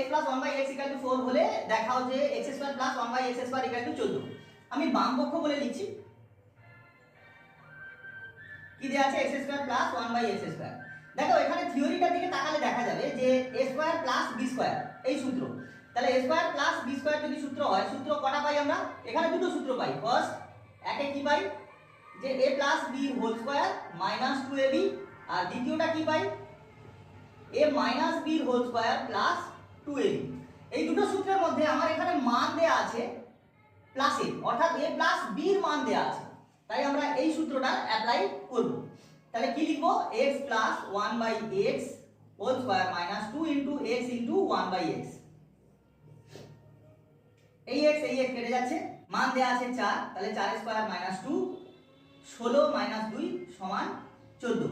x plus 1/x equal to 4 হলে দেখাও যে x square plus 1/x square equal to 14। আমি বাম পক্ষ বলে লিখছি, কি দেয়া আছে x square plus 1/x square. দেখো এখানে থিওরিটার দিকে তাকালে দেখা যাবে যে a square plus b square এই সূত্র। তাহলে a square plus b square যদি সূত্র হয়, সূত্র কটা পাই আমরা? এখানে দুটো সূত্র পাই। ফার্স্ট একে কি পাই যে a plus b whole square minus 2ab, আর দ্বিতীয়টা কি পাই a minus b whole square plus 2ab। এই দুটো সূত্রের মধ্যে আমার এখানে মান দেয়া আছে প্লাসে, অর্থাৎ a প্লাস b এর মান দেয়া আছে, তাই আমরা এই সূত্রটা অ্যাপ্লাই করব। তাহলে কি লিখব? x plus 1/x whole square minus 2 into x into 1/x। এই x কেটে যাচ্ছে, মান দেয়া আছে 4, তাহলে 4 স্কয়ার মাইনাস 2, 16 মাইনাস 2 সমান 14।